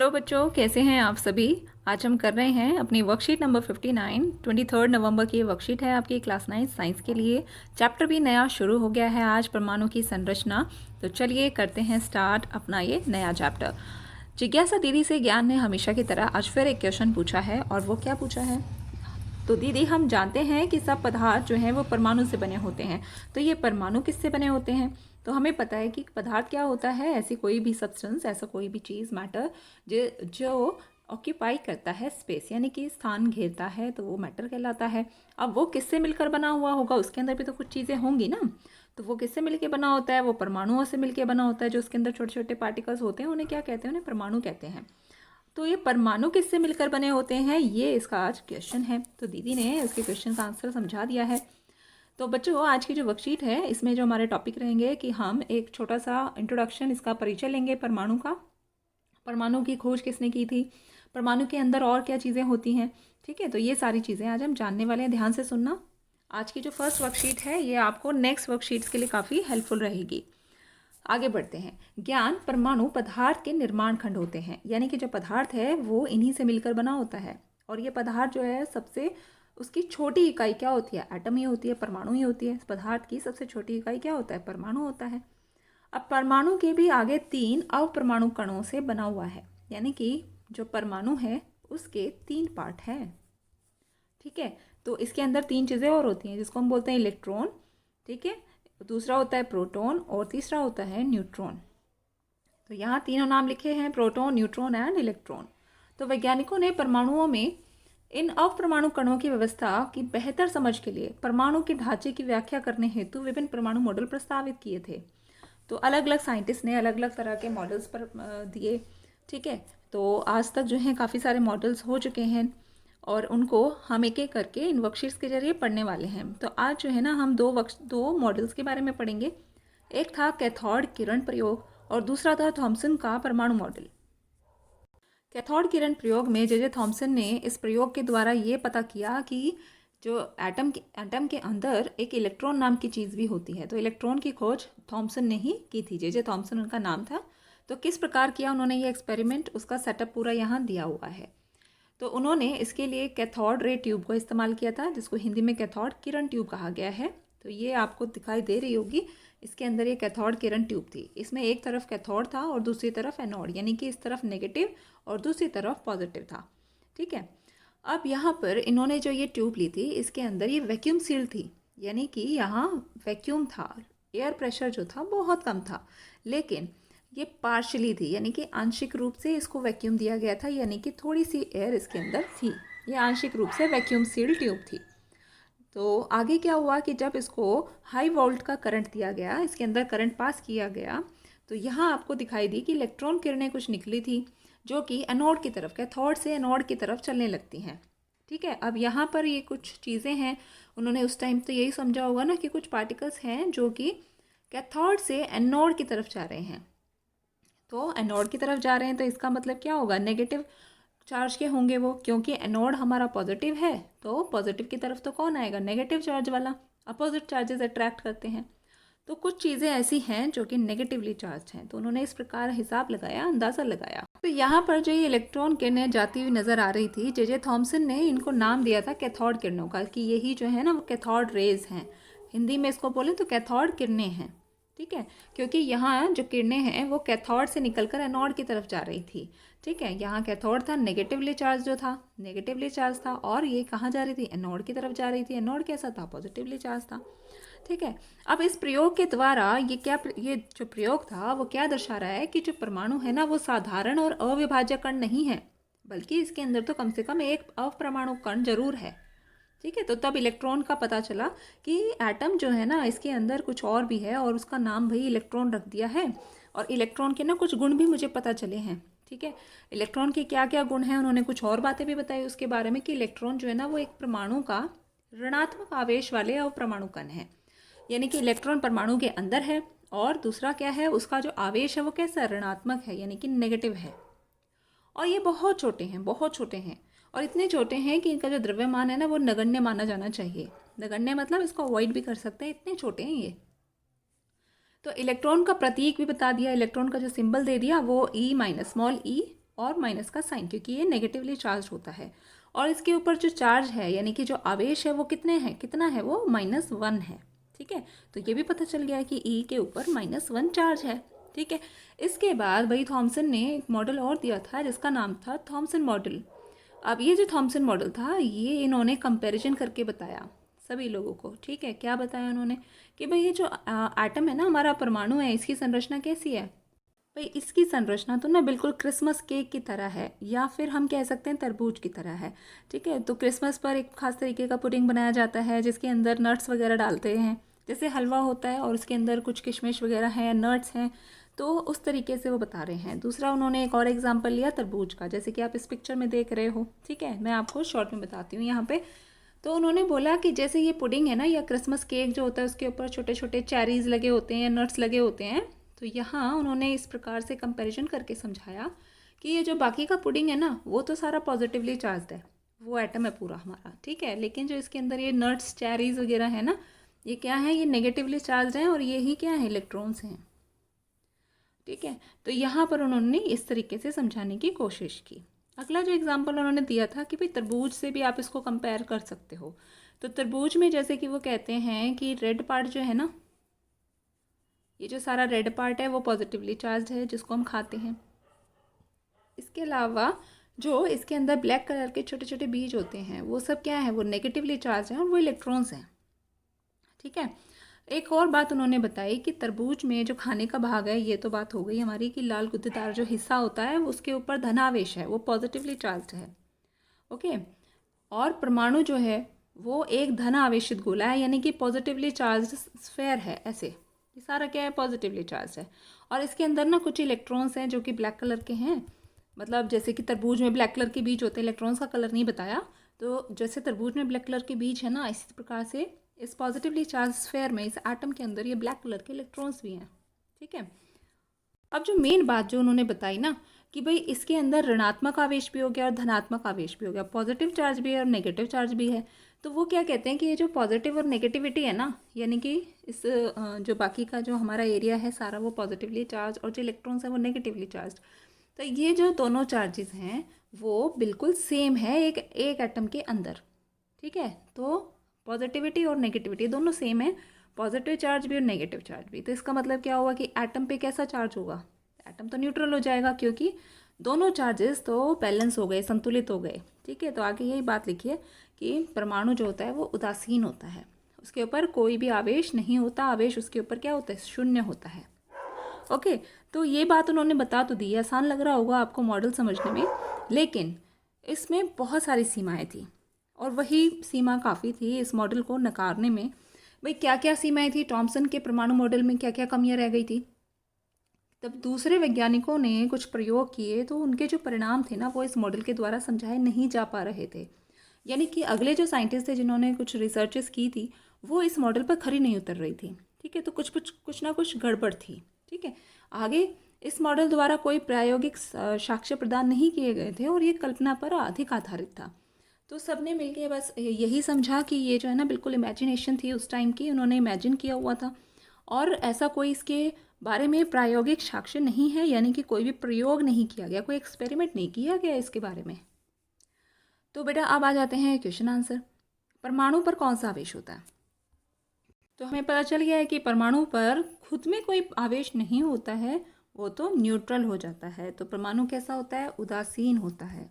Hello बच्चों, कैसे हैं आप सभी। आज हम कर रहे हैं अपनी वर्कशीट नंबर 59। 23 नवंबर की ये वर्कशीट है आपकी क्लास 9 साइंस के लिए। चैप्टर भी नया शुरू हो गया है आज, परमाणु की संरचना। तो चलिए करते हैं स्टार्ट अपना ये नया चैप्टर। जिज्ञासा दीदी से ज्ञान ने हमेशा की तरह आज फिर एक क्वेश्चन पूछा है, और वो क्या पूछा है। तो दीदी, हम जानते हैं कि सब पदार्थ जो हैं वो परमाणु से बने होते हैं, तो ये परमाणु किससे बने होते हैं। तो हमें पता है कि पदार्थ क्या होता है, ऐसी कोई भी सब्सटेंस, ऐसा कोई भी चीज़, मैटर जो ऑक्यूपाई करता है स्पेस, यानी कि स्थान घेरता है, तो वो मैटर कहलाता है। अब वो किससे मिलकर बना हुआ होगा, उसके अंदर भी तो कुछ चीज़ें होंगी ना। तो वो किससे मिलकर बना होता है, वो परमाणुओं से मिलकर बना होता है। जो उसके अंदर छोटे छोटे पार्टिकल्स होते हैं उन्हें क्या कहते हैं, उन्हें परमाणु कहते हैं। तो ये परमाणु किससे मिलकर बने होते हैं, ये इसका आज क्वेश्चन है। तो दीदी ने इसके क्वेश्चन का आंसर समझा दिया है। तो बच्चों, आज की जो वर्कशीट है इसमें जो हमारे टॉपिक रहेंगे कि हम एक छोटा सा इंट्रोडक्शन, इसका परिचय लेंगे परमाणु का। परमाणु की खोज किसने की थी, परमाणु के अंदर और क्या चीज़ें होती हैं। ठीक है, तो ये सारी चीज़ें आज हम जानने वाले हैं। ध्यान से सुनना। आज की जो फर्स्ट वर्कशीट है ये आपको नेक्स्ट वर्कशीट्स के लिए काफ़ी हेल्पफुल रहेगी। आगे बढ़ते हैं। ज्ञान परमाणु पदार्थ के निर्माण खंड होते हैं, यानी कि जो पदार्थ है वो इन्हीं से मिलकर बना होता है। और ये पदार्थ जो है सबसे, उसकी छोटी इकाई क्या होती है, एटम ही होती है, परमाणु ही होती है। पदार्थ की सबसे छोटी इकाई क्या होता है, परमाणु होता है। अब परमाणु के भी आगे 3 अवपरमाणु कणों से बना हुआ है, यानी कि जो परमाणु है उसके 3 पार्ट हैं। ठीक है, तो इसके अंदर 3 चीज़ें और होती हैं जिसको हम बोलते हैं इलेक्ट्रॉन। ठीक है, दूसरा होता है प्रोटॉन और तीसरा होता है न्यूट्रॉन। तो यहाँ तीनों नाम लिखे हैं, प्रोटॉन, न्यूट्रॉन एंड इलेक्ट्रॉन। तो वैज्ञानिकों ने परमाणुओं में इन अवपरमाणु कणों की व्यवस्था की बेहतर समझ के लिए परमाणु के ढांचे की व्याख्या करने हेतु विभिन्न परमाणु मॉडल प्रस्तावित किए थे। तो अलग अलग साइंटिस्ट ने अलग अलग तरह के मॉडल्स पर दिए। ठीक है, तो आज तक जो है काफ़ी सारे मॉडल्स हो चुके हैं और उनको हम एक एक करके इन वर्कशीट्स के जरिए पढ़ने वाले हैं। तो आज जो है ना हम दो मॉडल्स के बारे में पढ़ेंगे। एक था कैथोड किरण प्रयोग और दूसरा था थॉमसन का परमाणु मॉडल। कैथोड किरण प्रयोग में जे थॉमसन ने इस प्रयोग के द्वारा ये पता किया कि जो एटम के अंदर एक इलेक्ट्रॉन नाम की चीज़ भी होती है। तो इलेक्ट्रॉन की खोज थॉमसन ने ही की थी, जे थॉमसन उनका नाम था। तो किस प्रकार किया उन्होंने ये एक्सपेरिमेंट, उसका सेटअप पूरा यहाँ दिया हुआ है। तो उन्होंने इसके लिए कैथोड रे ट्यूब को इस्तेमाल किया था, जिसको हिंदी में कैथोड किरण ट्यूब कहा गया है। तो ये आपको दिखाई दे रही होगी, इसके अंदर ये कैथोड किरण ट्यूब थी। इसमें एक तरफ कैथोड था और दूसरी तरफ एनोड, यानी कि इस तरफ नेगेटिव और दूसरी तरफ पॉजिटिव था। ठीक है, अब यहाँ पर इन्होंने जो ये ट्यूब ली थी इसके अंदर ये वैक्यूम सील थी, यानी कि यहाँ वैक्यूम था, एयर प्रेशर जो था बहुत कम था, लेकिन ये पार्शली थी, यानी कि आंशिक रूप से इसको वैक्यूम दिया गया था, यानी कि थोड़ी सी एयर इसके अंदर थी। ये आंशिक रूप से वैक्यूम सील्ड ट्यूब थी। तो आगे क्या हुआ कि जब इसको हाई वोल्ट का करंट दिया गया, इसके अंदर करंट पास किया गया, तो यहाँ आपको दिखाई दी कि इलेक्ट्रॉन किरणें कुछ निकली थी जो कि एनोड की तरफ, कैथोड से एनोड की तरफ चलने लगती हैं। ठीक है, अब यहाँ पर ये कुछ चीज़ें हैं, उन्होंने उस टाइम तो यही समझा होगा ना कि कुछ पार्टिकल्स हैं जो कि कैथोड से एनोड की तरफ जा रहे हैं। तो एनोड की तरफ जा रहे हैं तो इसका मतलब क्या होगा, नेगेटिव चार्ज के होंगे वो, क्योंकि एनोड हमारा पॉजिटिव है, तो पॉजिटिव की तरफ तो कौन आएगा, नेगेटिव चार्ज वाला। अपोजिट चार्जेस अट्रैक्ट करते हैं। तो कुछ चीज़ें ऐसी हैं जो कि नेगेटिवली चार्ज हैं, तो उन्होंने इस प्रकार हिसाब लगाया, अंदाज़ा लगाया। तो यहाँ पर जो ये इलेक्ट्रॉन किरणें जाती हुई नज़र आ रही थी, जे थॉमसन ने इनको नाम दिया था कैथोड किरणों का, कि यही जो है ना वो कैथोड रेज हैं। हिंदी में इसको बोलें तो कैथोड किरणें हैं। ठीक है, क्योंकि यहाँ जो किरणें हैं वो कैथोड से निकलकर एनोड की तरफ जा रही थी। ठीक है, यहाँ कैथोड था, नेगेटिवली चार्ज जो था, नेगेटिवली चार्ज था, और ये कहाँ जा रही थी, एनोड की तरफ जा रही थी। एनोड कैसा था, पॉजिटिवली चार्ज था। ठीक है, अब इस प्रयोग के द्वारा ये जो प्रयोग था वो क्या दर्शा रहा है कि जो परमाणु है ना वो साधारण और अविभाज्य कण नहीं है, बल्कि इसके अंदर तो कम से कम एक अपरमाणु कण जरूर है। ठीक है, तो तब इलेक्ट्रॉन का पता चला कि एटम जो है ना इसके अंदर कुछ और भी है, और उसका नाम भाई इलेक्ट्रॉन रख दिया है। और इलेक्ट्रॉन के ना कुछ गुण भी मुझे पता चले हैं। ठीक है, इलेक्ट्रॉन के क्या क्या गुण हैं, उन्होंने कुछ और बातें भी बताई उसके बारे में, कि इलेक्ट्रॉन जो है ना वो एक परमाणु का ऋणात्मक आवेश वाले अवपरमाणु कण है, यानी कि इलेक्ट्रॉन परमाणु के अंदर है, और दूसरा क्या है, उसका जो आवेश है वो कैसा, ऋणात्मक है, यानी कि नेगेटिव है। और ये बहुत छोटे हैं, बहुत छोटे हैं, और इतने छोटे हैं कि इनका जो द्रव्यमान है ना वो नगण्य माना जाना चाहिए। नगण्य मतलब इसको अवॉइड भी कर सकते हैं, इतने छोटे हैं ये। तो इलेक्ट्रॉन का प्रतीक भी बता दिया, इलेक्ट्रॉन का जो सिंबल दे दिया वो ई माइनस, स्मॉल ई और माइनस का साइन, क्योंकि ये नेगेटिवली चार्ज होता है। और इसके ऊपर जो चार्ज है यानी कि जो आवेश है वो कितना है, वो -1 है। ठीक है, तो ये भी पता चल गया कि ई के ऊपर -1 चार्ज है। ठीक है, इसके बाद भाई थॉमसन ने एक मॉडल और दिया था जिसका नाम था थॉमसन मॉडल। अब ये जो थॉमसन मॉडल था ये इन्होंने कंपैरिजन करके बताया सभी लोगों को। ठीक है, क्या बताया उन्होंने कि भाई ये जो एटम है ना, हमारा परमाणु है, इसकी संरचना कैसी है। भाई इसकी संरचना तो ना बिल्कुल क्रिसमस केक की तरह है, या फिर हम कह सकते हैं तरबूज की तरह है। ठीक है, तो क्रिसमस पर एक खास तरीके का पुडिंग बनाया जाता है जिसके अंदर नट्स वगैरह डालते हैं, जैसे हलवा होता है और उसके अंदर कुछ किशमिश वगैरह हैं, नट्स हैं, तो उस तरीके से वो बता रहे हैं। दूसरा उन्होंने एक और एग्जाम्पल लिया तरबूज का, जैसे कि आप इस पिक्चर में देख रहे हो। ठीक है, मैं आपको शॉर्ट में बताती हूँ यहाँ पे। तो उन्होंने बोला कि जैसे ये पुडिंग है ना, या क्रिसमस केक जो होता है उसके ऊपर छोटे छोटे चेरीज लगे होते हैं, नट्स लगे होते हैं। तो यहाँ उन्होंने इस प्रकार से कंपैरिजन करके समझाया कि ये जो बाकी का पुडिंग है ना वो तो सारा पॉजिटिवली चार्ज है, वो एटम है पूरा हमारा। ठीक है, लेकिन जो इसके अंदर ये नट्स चेरीज वगैरह है ना, ये क्या है, ये नेगेटिवली चार्ज हैं और ये ही क्या है, इलेक्ट्रॉन्स हैं। ठीक है, तो यहाँ पर उन्होंने इस तरीके से समझाने की कोशिश की। अगला जो एग्जाम्पल उन्होंने दिया था कि भाई तरबूज से भी आप इसको कंपेयर कर सकते हो। तो तरबूज में जैसे कि वो कहते हैं कि रेड पार्ट जो है ना, ये जो सारा रेड पार्ट है वो पॉजिटिवली चार्ज है जिसको हम खाते हैं। इसके अलावा जो इसके अंदर ब्लैक कलर के छोटे छोटे बीज होते हैं वो सब क्या है, वो नेगेटिवली चार्ज हैं और वो इलेक्ट्रॉन्स हैं। ठीक है, एक और बात उन्होंने बताई कि तरबूज में जो खाने का भाग है, ये तो बात हो गई हमारी कि लाल गुद्देदार जो हिस्सा होता है उसके ऊपर धनावेश है, वो पॉजिटिवली चार्ज है। ओके, और परमाणु जो है वो एक धन आवेशित गोला है, यानी कि पॉजिटिवली चार्ज स्फेयर है। ऐसे ये सारा क्या है, पॉजिटिवली चार्ज है। और इसके अंदर ना कुछ इलेक्ट्रॉन्स हैं जो कि ब्लैक कलर के हैं, मतलब जैसे कि तरबूज में ब्लैक कलर के बीज होते हैं, इलेक्ट्रॉन्स का कलर नहीं बताया। तो जैसे तरबूज में ब्लैक कलर के बीज है ना, इसी प्रकार से इस पॉजिटिवली चार्ज स्फेयर में, इस एटम के अंदर ये ब्लैक कलर के इलेक्ट्रॉन्स भी हैं। ठीक है, अब जो मेन बात जो उन्होंने बताई ना कि भाई इसके अंदर ऋणात्मक आवेश भी हो गया और धनात्मक आवेश भी हो गया, पॉजिटिव चार्ज भी है और नेगेटिव चार्ज भी है। तो वो क्या कहते हैं कि ये जो पॉजिटिव और नेगेटिविटी है ना, यानी कि इस जो बाकी का जो हमारा एरिया है सारा वो पॉजिटिवली चार्ज और जो इलेक्ट्रॉन्स हैं वो नेगेटिवली चार्ज। तो ये जो दोनों चार्जेस हैं वो बिल्कुल सेम है एक एक एटम के अंदर। ठीक है, तो पॉजिटिविटी और नेगेटिविटी दोनों सेम है, पॉजिटिव चार्ज भी और नेगेटिव चार्ज भी। तो इसका मतलब क्या हुआ कि एटम पे कैसा चार्ज होगा, एटम तो न्यूट्रल हो जाएगा क्योंकि दोनों चार्जेस तो बैलेंस हो गए, संतुलित हो गए। ठीक है, तो आगे यही बात लिखिए कि परमाणु जो होता है वो उदासीन होता है, उसके ऊपर कोई भी आवेश नहीं होता, आवेश उसके ऊपर क्या होता है, शून्य होता है। ओके, तो ये बात उन्होंने बता तो दी, आसान लग रहा होगा आपको मॉडल समझने में, लेकिन इसमें बहुत सारी सीमाएं थी और वही सीमा काफ़ी थी इस मॉडल को नकारने में। भाई क्या क्या सीमाएं थी, थॉमसन के परमाणु मॉडल में क्या क्या कमियां रह गई थी। तब दूसरे वैज्ञानिकों ने कुछ प्रयोग किए तो उनके जो परिणाम थे ना वो इस मॉडल के द्वारा समझाए नहीं जा पा रहे थे, यानी कि अगले जो साइंटिस्ट थे जिन्होंने कुछ रिसर्चेस की थी वो इस मॉडल पर खरी नहीं उतर रही थी। ठीक है, तो कुछ ना कुछ गड़बड़ थी। ठीक है, आगे इस मॉडल द्वारा कोई प्रायोगिक साक्ष्य प्रदान नहीं किए गए थे और ये कल्पना पर अधिक आधारित था। तो सबने मिलके बस यही समझा कि ये जो है ना बिल्कुल इमेजिनेशन थी उस टाइम की, उन्होंने इमेजिन किया हुआ था और ऐसा कोई इसके बारे में प्रायोगिक साक्ष्य नहीं है, यानी कि कोई भी प्रयोग नहीं किया गया, कोई एक्सपेरिमेंट नहीं किया गया इसके बारे में। तो बेटा अब आ जाते हैं क्वेश्चन आंसर। परमाणु पर कौन सा आवेश होता है, तो हमें पता चल गया है कि परमाणु पर खुद में कोई आवेश नहीं होता है, वो तो न्यूट्रल हो जाता है। तो परमाणु कैसा होता है, उदासीन होता है।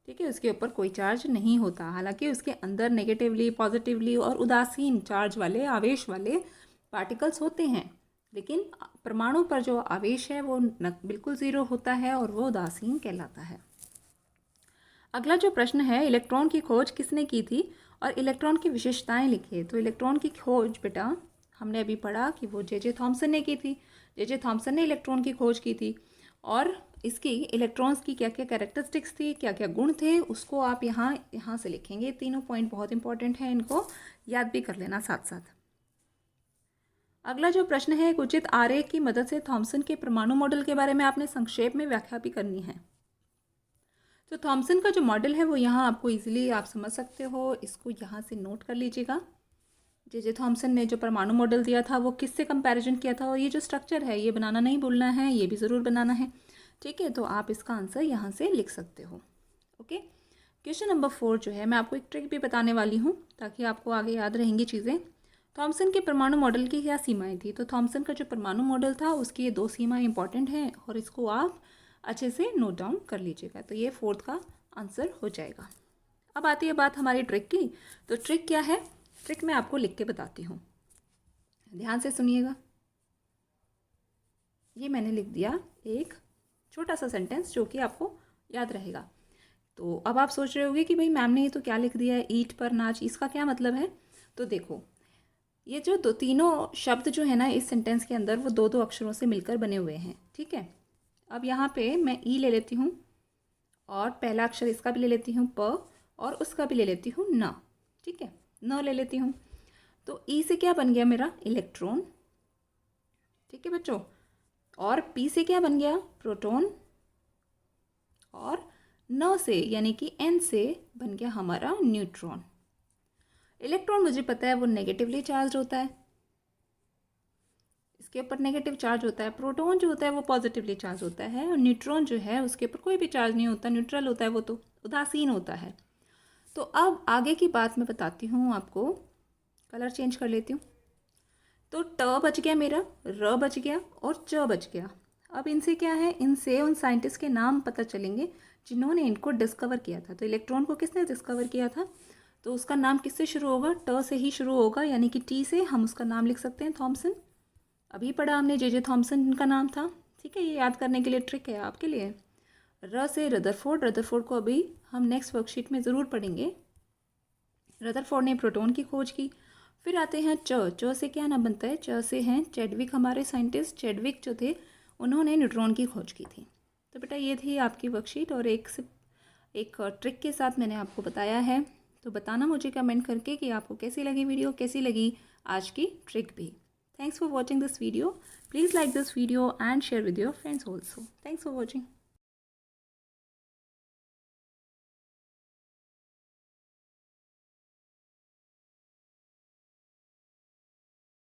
ठीक है, उसके ऊपर कोई चार्ज नहीं होता, हालांकि उसके अंदर नेगेटिवली, पॉजिटिवली और उदासीन चार्ज वाले, आवेश वाले पार्टिकल्स होते हैं, लेकिन परमाणु पर जो आवेश है वो बिल्कुल ज़ीरो होता है और वो उदासीन कहलाता है। अगला जो प्रश्न है, इलेक्ट्रॉन की खोज किसने की थी और इलेक्ट्रॉन की विशेषताएं लिखिए। तो इलेक्ट्रॉन की खोज बेटा हमने अभी पढ़ा कि वो जे थॉमसन ने की थी। जे थॉमसन ने इलेक्ट्रॉन की खोज की थी और इसकी इलेक्ट्रॉन्स की क्या क्या कैरेक्टरिस्टिक्स थी, क्या क्या गुण थे, उसको आप यहाँ से लिखेंगे। तीनों पॉइंट बहुत इंपॉर्टेंट है, इनको याद भी कर लेना साथ साथ। अगला जो प्रश्न है, एक उचित आरेख की मदद से थॉमसन के परमाणु मॉडल के बारे में आपने संक्षेप में व्याख्या भी करनी है। तो थॉमसन का जो मॉडल है वो यहाँ आपको इजीली आप समझ सकते हो, इसको यहाँ से नोट कर लीजिएगा। जे थॉमसन ने जो परमाणु मॉडल दिया था वो किससे कंपैरिजन किया था, और ये जो स्ट्रक्चर है ये बनाना नहीं भूलना है, ये भी ज़रूर बनाना है। ठीक है, तो आप इसका आंसर यहाँ से लिख सकते हो। ओके, क्वेश्चन नंबर 4 जो है, मैं आपको एक ट्रिक भी बताने वाली हूँ ताकि आपको आगे याद रहेंगी चीज़ें। थॉमसन के परमाणु मॉडल की क्या सीमाएं थी? तो थॉमसन का जो परमाणु मॉडल था उसकी ये 2 सीमाएं इंपॉर्टेंट हैं और इसको आप अच्छे से नोट डाउन कर लीजिएगा। तो ये 4th का आंसर हो जाएगा। अब आती है बात हमारी ट्रिक की। तो ट्रिक क्या है? ट्रिक मैं आपको लिख के बताती हूँ, ध्यान से सुनिएगा। ये मैंने लिख दिया एक छोटा सा सेंटेंस जो कि आपको याद रहेगा। तो अब आप सोच रहे होंगे कि भाई मैम ने ये तो क्या लिख दिया है, ईंट पर नाच, इसका क्या मतलब है? तो देखो, ये जो तीनों शब्द जो है ना इस सेंटेंस के अंदर, वो 2 अक्षरों से मिलकर बने हुए हैं। ठीक है, अब यहाँ पे मैं ई ले लेती हूँ और पहला अक्षर इसका भी ले लेती हूँ प, और उसका भी ले लेती हूँ न। ठीक है, न ले लेती हूँ। तो ई से क्या बन गया मेरा? इलेक्ट्रॉन। ठीक है बच्चों, और पी से क्या बन गया? प्रोटॉन। और न से यानी कि एन से बन गया हमारा न्यूट्रॉन। इलेक्ट्रॉन मुझे पता है वो नेगेटिवली चार्ज होता है, इसके ऊपर नेगेटिव चार्ज होता है। प्रोटॉन जो होता है वो पॉजिटिवली चार्ज होता है, और न्यूट्रॉन जो है उसके ऊपर कोई भी चार्ज नहीं होता, न्यूट्रल होता है, वो तो उदासीन होता है। तो अब आगे की बात मैं बताती हूँ आपको। कलर चेंज कर लेती हूँ। तो ट बच गया मेरा, र बच गया और च बच गया। अब इनसे क्या है? इनसे उन साइंटिस्ट के नाम पता चलेंगे जिन्होंने इनको डिस्कवर किया था। तो इलेक्ट्रॉन को किसने डिस्कवर किया था? तो उसका नाम किससे शुरू होगा? ट से ही शुरू होगा, यानी कि टी से हम उसका नाम लिख सकते हैं, थॉमसन। अभी पढ़ा हमने, जे थॉमसन इनका नाम था। ठीक है, ये याद करने के लिए ट्रिक है आपके लिए। र से रदरफोर्ड, रदरफोर्ड को अभी हम नेक्स्ट वर्कशीट में ज़रूर पढ़ेंगे। रदरफोर्ड ने प्रोटॉन की खोज की। फिर आते हैं च। च से क्या नाम बनता है? च से हैं चैडविक, हमारे साइंटिस्ट चैडविक जो थे, उन्होंने न्यूट्रॉन की खोज की थी। तो बेटा ये थी आपकी वर्कशीट, और एक ट्रिक के साथ मैंने आपको बताया है। तो बताना मुझे कमेंट करके कि आपको कैसी लगी वीडियो, कैसी लगी आज की ट्रिक भी। Thanks for watching this video. Please like this video and share with your friends also. Thanks for watching.